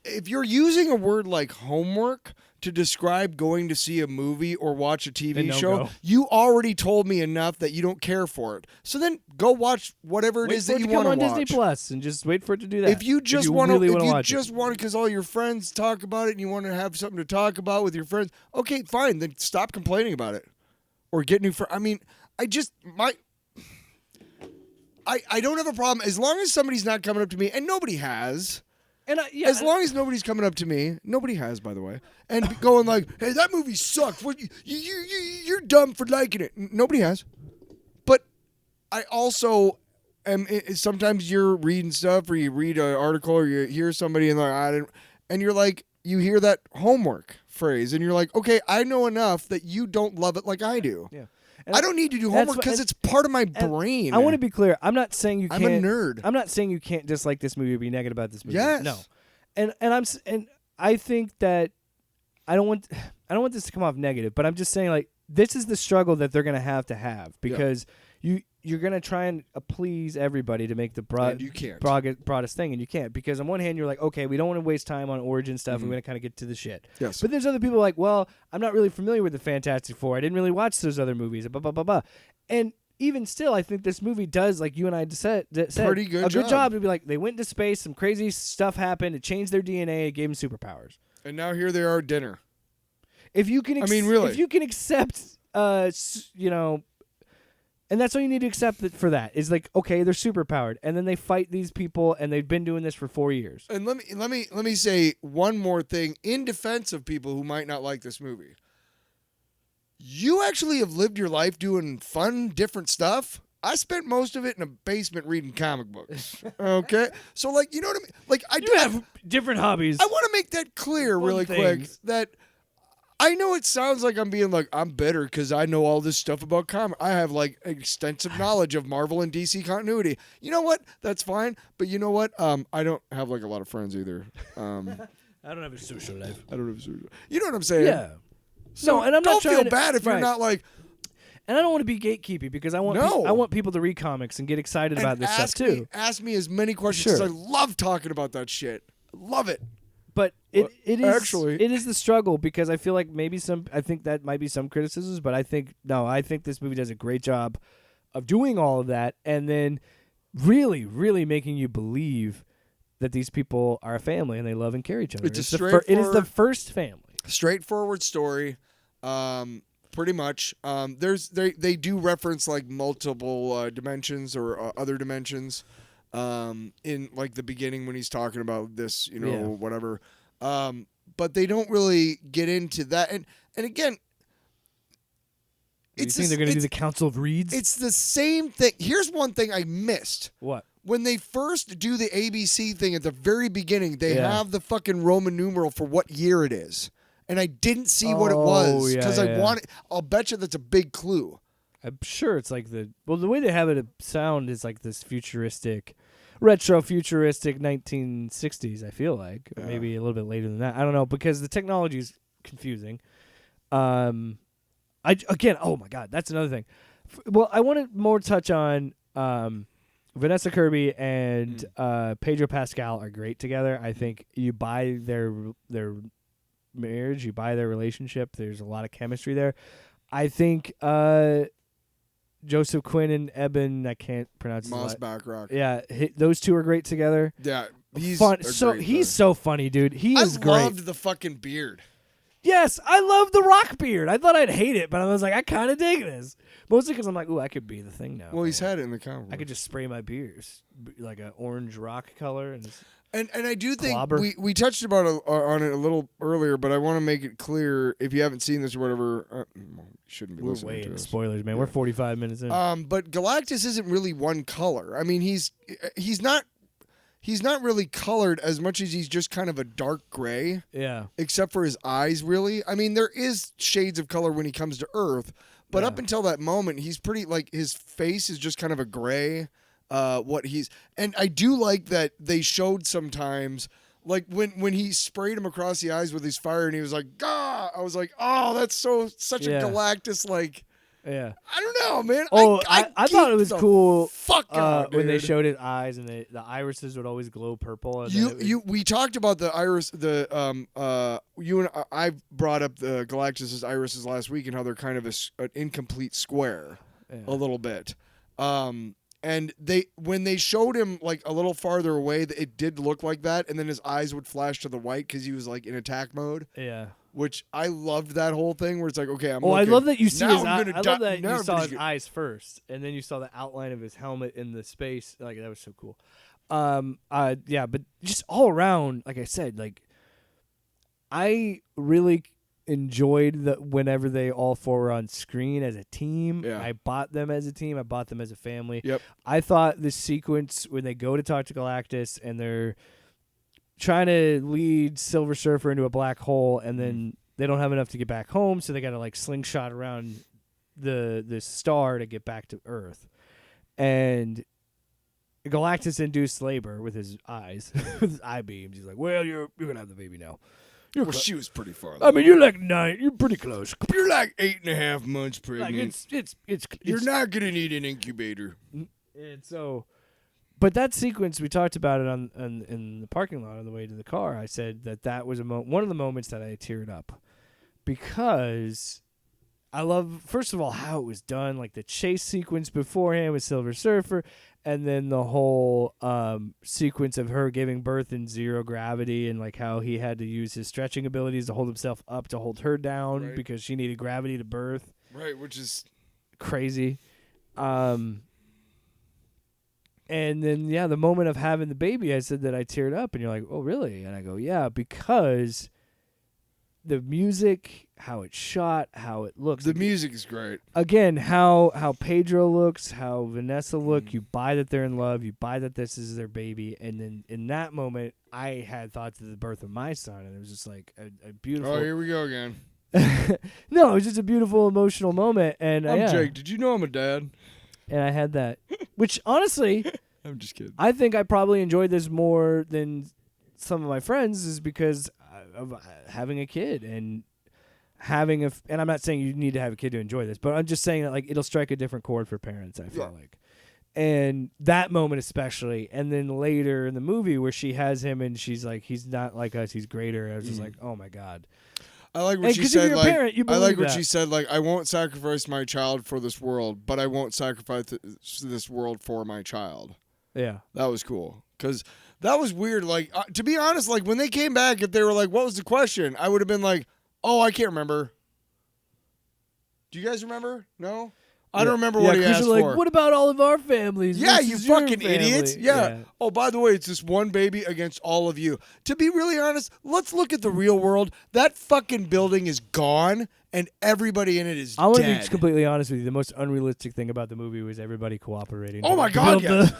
if you're using a word like homework to describe going to see a movie or watch a TV show, you already told me enough that you don't care for it. So then go watch whatever it is that you want to watch. Wait for it to come on Disney Plus and just wait for it to do that. If you just want to, because all your friends talk about it and you want to have something to talk about with your friends, okay, fine. Then stop complaining about it or get new friends. I mean, I don't have a problem as long as somebody's not coming up to me, and nobody has. As long as nobody's coming up to me, nobody has, by the way, and going like, "Hey, that movie sucked. What you're dumb for liking it." Nobody has. But I also am. Sometimes you're reading stuff, or you read an article, or you hear somebody and you're like, you hear that homework phrase, and you're like, "Okay, I know enough that you don't love it like I do." Yeah. I don't need to do homework because it's part of my brain. I want to be clear. I'm not saying you can't. I'm a nerd. I'm not saying you can't dislike this movie or be negative about this movie. Yes. No. And I think that I don't want this to come off negative, but I'm just saying like this is the struggle that they're going to have because you're going to try and please everybody to make the broadest thing, and you can't because on one hand you're like, okay, we don't want to waste time on origin stuff. Mm-hmm. We're going to kind of get to the shit. Yes. But there's other people like, well, I'm not really familiar with the Fantastic Four. I didn't really watch those other movies. Blah blah blah blah. And even still, I think this movie does, like you and I said pretty good a good job to be like, they went into space, some crazy stuff happened, it changed their DNA, it gave them superpowers. And now here they are at dinner. If you can, really, if you can accept, and that's all you need to accept for that is like, okay, they're superpowered, and then they fight these people, and they've been doing this for 4 years. And let me say one more thing in defense of people who might not like this movie. You actually have lived your life doing fun, different stuff. I spent most of it in a basement reading comic books. Okay, so like, you know what I mean? Like, I do have different hobbies. I want to make that clear really quick that I know it sounds like I'm being like I'm bitter because I know all this stuff about comics. I have like extensive knowledge of Marvel and DC continuity. You know what? That's fine. But you know what? I don't have like a lot of friends either. I don't have a social life. You know what I'm saying? Yeah. So no, and I'm not don't feel bad if you're not like. And I don't want to be gatekeepy because I want people to read comics and get excited about this stuff too. Ask me as many questions because I love talking about that shit. Love it. But it is the struggle because I feel like I think that might be some criticisms, but I think this movie does a great job of doing all of that and then really, really making you believe that these people are a family and they love and care each other. It is the first family. Straightforward story. Pretty much. They do reference like multiple dimensions or other dimensions in like the beginning when he's talking about this, whatever. But they don't really get into that. And again, you think they're going to do the Council of Reeds? It's the same thing. Here's one thing I missed. What? When they first do the ABC thing at the very beginning, they have the fucking Roman numeral for what year it is. And I didn't see what it was because I'll bet you that's a big clue. I'm sure it's like the way they have it sound is like this futuristic. retro futuristic 1960s. I feel like, or Yeah. maybe a little bit later than that. I don't know because the technology is confusing. Oh my God, that's another thing. Well, I want to more touch on Vanessa Kirby and Pedro Pascal are great together. I think you buy their marriage, you buy their relationship. There's a lot of chemistry there. I think Joseph Quinn and Eben, I can't pronounce his Moss last. Backrock. Yeah, those two are great together. Yeah, he's Fun. a So great he's guy. so funny, dude. He is I great. loved the fucking beard. Yes, I love the rock beard. I thought I'd hate it, but I was like, I kind of dig this. Mostly because I'm like, ooh, I could be the thing now. Well, he's had it in the comic. I could just spray my beards like an orange rock color, and And I do think Clobber. we touched about on it a little earlier, but I want to make it clear if you haven't seen this or whatever, well, you shouldn't be we're listening way to into us. spoilers, man. We're 45 minutes in. But Galactus isn't really one color. I mean, he's not really colored as much as he's just kind of a dark gray, yeah, except for his eyes. Really, I mean, there is shades of color when he comes to Earth, but Yeah. up until that moment, he's pretty like his face is just kind of a gray. And I do like that they showed sometimes. Like when he sprayed him across the eyes with his fire and he was like, "Gah!" I was like, "Oh, that's such a Yeah. Galactus like." yeah. I don't know, man. Oh, I thought it geeked was the cool Fuck out, when they dude. showed his eyes and the irises would always glow purple. And then it would- We talked about the iris. You and I brought up the Galactus's irises last week and how they're kind of an incomplete square, yeah. a little bit. And when they showed him like a little farther away, it did look like that, and then his eyes would flash to the white because he was like in attack mode. yeah. Which I loved that whole thing where it's like, okay, I'm. Oh, I looking. love that you see Now his I'm eyes. gonna I die- love that now you I'm saw gonna his get- eyes first, and then you saw the outline of his helmet in the space. Like that was so cool. Yeah, but just all around, like I said, like I really enjoyed whenever they all four were on screen as a team. Yeah. I bought them as a team. I bought them as a family. Yep. I thought this sequence when they go to talk to Galactus and they're trying to lead Silver Surfer into a black hole, and then they don't have enough to get back home, so they got to like slingshot around the star to get back to Earth. And Galactus induced labor with his eyes, with his eye beams. He's like, "Well, you're gonna have the baby now." Well, she was pretty far. I mean, you're like 9. You're pretty close. you're like 8.5 months Like pregnant. it's You're not gonna need an incubator. And so, but that sequence we talked about it in the parking lot on the way to the car. I said that was one of the moments that I teared up because I love, first of all, how it was done, like the chase sequence beforehand with Silver Surfer, and then the whole sequence of her giving birth in zero gravity, and like how he had to use his stretching abilities to hold himself up to hold her down Right. because she needed gravity to birth. Right, which is Crazy. And then, yeah, the moment of having the baby, I said that I teared up, and you're like, oh, really? And I go, yeah, because the music, how it's shot, how it looks. the music is great. Again, how Pedro looks, how Vanessa look, you buy that they're in love, you buy that this is their baby, and then in that moment, I had thoughts of the birth of my son, and it was just like a beautiful. Oh, here we go again. No, it was just a beautiful emotional moment, and I'm yeah, Jake. Did you know I'm a dad? and I had that, which honestly, I'm just kidding. I think I probably enjoyed this more than some of my friends, is because of having a kid and having and I'm not saying you need to have a kid to enjoy this, but I'm just saying that like it'll strike a different chord for parents, I feel like. And that moment especially, and then later in the movie where she has him and she's like, he's not like us, he's greater. I was just like, oh my God. I like what And she 'cause if said. you're a Like, parent, you I like believe what that. she said. Like, I won't sacrifice my child for this world, but I won't sacrifice this world for my child. Yeah. That was cool because that was weird. Like, to be honest, like when they came back, if they were like, "What was the question?" I would have been like, "Oh, I can't remember." Do you guys remember? No, I don't remember what he 'cause asked you're like, for. what about all of our families? Yeah, This you is your fucking idiots. family." Yeah. Oh, by the way, it's this one baby against all of you. To be really honest, let's look at the real world. That fucking building is gone, and everybody in it is I want to dead. be completely honest with you. The most unrealistic thing about the movie was everybody cooperating. Oh to my God, build the-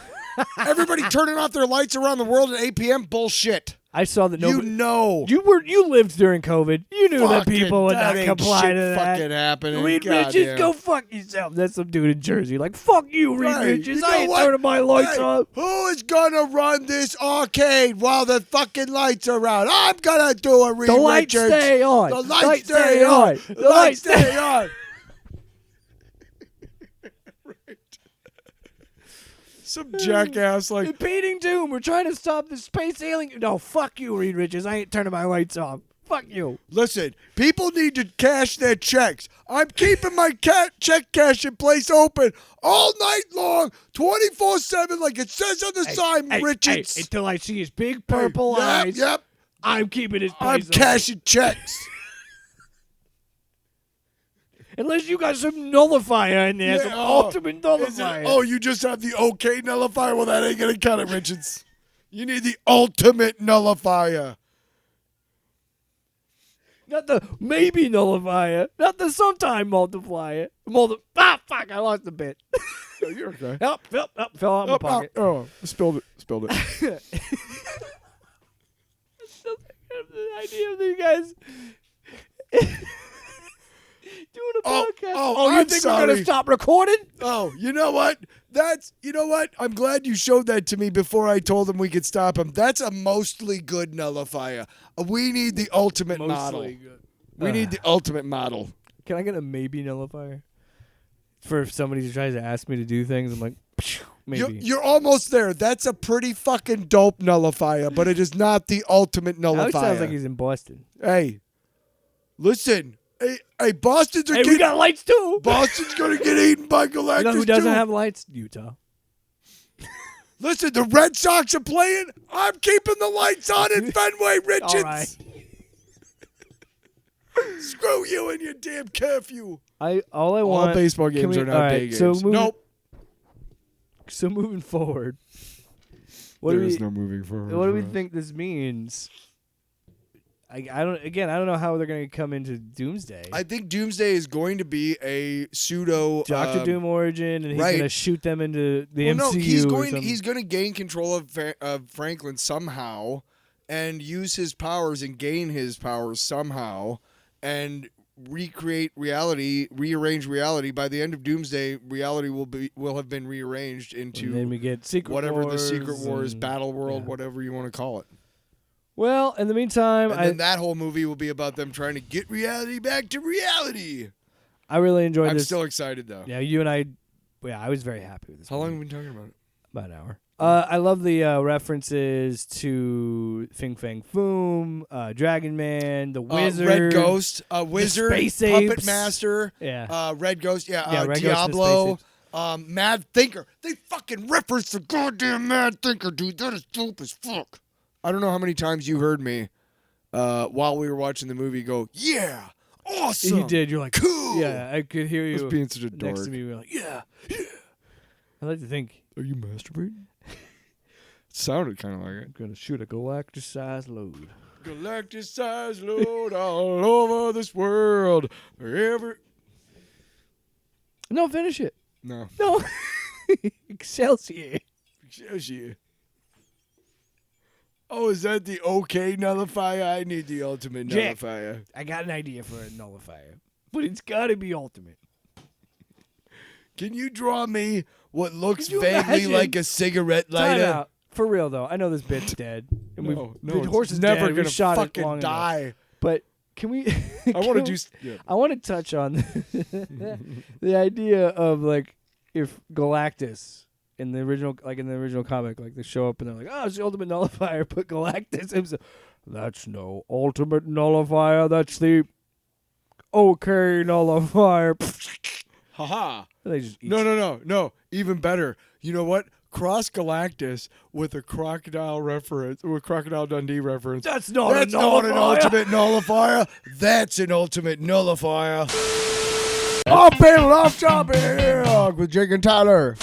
Everybody turning off their lights around the world at 8 p.m. Bullshit. I saw that You nobody. know. You lived during COVID. You knew that people would not ain't comply shit to that. fucking happening. Reed Goddamn. Richards, go fuck yourself. That's some dude in Jersey. Like, fuck you, Reed Right. Richards. You know I ain't what? turning my lights Hey, off. who is gonna run this arcade while the fucking lights are out? I'm gonna do it, Reed The lights Richards. stay on. The lights stay on. The lights stay on. Right. Some jackass like, Impeding doom. We're trying to stop the space alien. No, fuck you, Reed Richards. I ain't turning my lights off. Fuck you. listen, people need to cash their checks. I'm keeping my check cashing place open all night long, 24/7, like it says on the sign, Richards. until I see his big purple Yep, eyes, Yep, I'm keeping his I'm place open. cashing checks. Unless you got some nullifier in there, some ultimate Is nullifier. it, you just have the OK nullifier? Well, that ain't gonna cut it, Richards. You need the ultimate nullifier. Not the maybe nullifier. Not the sometime multiplier. Fuck, I lost the bit. Oh, you're okay. Help, fell out of my pocket. Spilled it. Still have the idea of you guys doing a podcast. You I'm think we're sorry. gonna stop recording? Oh, you know what? You know what? I'm glad you showed that to me before I told him we could stop him. That's a mostly good nullifier. We need the ultimate model. Good. We need the ultimate model. Can I get a maybe nullifier? For if somebody tries to ask me to do things, I'm like, maybe. You're almost there. That's a pretty fucking dope nullifier, but it is not the ultimate nullifier. Alex sounds like he's in Boston. Hey, listen. Hey, Boston's Hey, we got lights too. Boston's gonna get eaten by Galactus You know who doesn't too. have lights? Utah. Listen, the Red Sox are playing. I'm keeping the lights on in Fenway, Richards. All right. Screw you and your damn curfew. All I All want. baseball games are now all right, day games. So moving, Nope. So moving forward, what There do we? is no moving forward. What do we think this means? I don't know how they're going to come into Doomsday. I think Doomsday is going to be a pseudo Doctor Doom origin, and he's right. going to shoot them into the MCU. No, or something. he's going to gain control of Franklin somehow, and use his powers and gain his powers somehow, and recreate reality, rearrange reality. By the end of Doomsday, reality will have been rearranged into and then we get Secret whatever Wars the Secret Wars, and- Battle World, yeah. whatever you want to call it. Well, in the meantime, And then that whole movie will be about them trying to get reality back to reality. I really enjoyed I'm this. still excited though. Yeah, you and I. Yeah, I was very happy with this. How long movie. have we been talking about it? About an hour. I love the references to Fing Fang Foom, Dragon Man, the Wizard, Red Ghost, Wizard, Space Puppet Apes. Master, Yeah. Red Ghost, Red Ghost and the Diablo, Space Mad Thinker. They fucking reference the goddamn Mad Thinker, dude. That is dope as fuck. I don't know how many times you heard me while we were watching the movie go, yeah, awesome. You did. You're like, Cool. Yeah, I could hear I you was being such a next dork. to me. You're like, yeah. I like to think Are you masturbating? It sounded kind of like it. I'm gonna shoot a galactic-sized load. Galactic size load all over this world. No, finish it. No. No. Excelsior. Excelsior. Oh, is that the OK nullifier? I need the ultimate Jack. nullifier. I got an idea for a nullifier, but it's got to be ultimate. Can you draw me what looks Can you vaguely imagine? like a cigarette Time lighter? out. For real though, I know this bit's dead, and No, the it's horse is never dead. We gonna shot it fucking long enough. die. But can we? I want to do. Yeah. I want to touch on the idea of like if Galactus in the original, comic, like they show up and they're like, "Oh, it's the ultimate nullifier." Put Galactus himself. That's no ultimate nullifier. That's the okay nullifier. Haha. And they just eat No. Even better. You know what? Cross Galactus with a Crocodile reference, with Crocodile Dundee reference. That's not That's a not nullifier. an ultimate nullifier. That's an ultimate nullifier. Off panel, off topic with Jake and Tyler.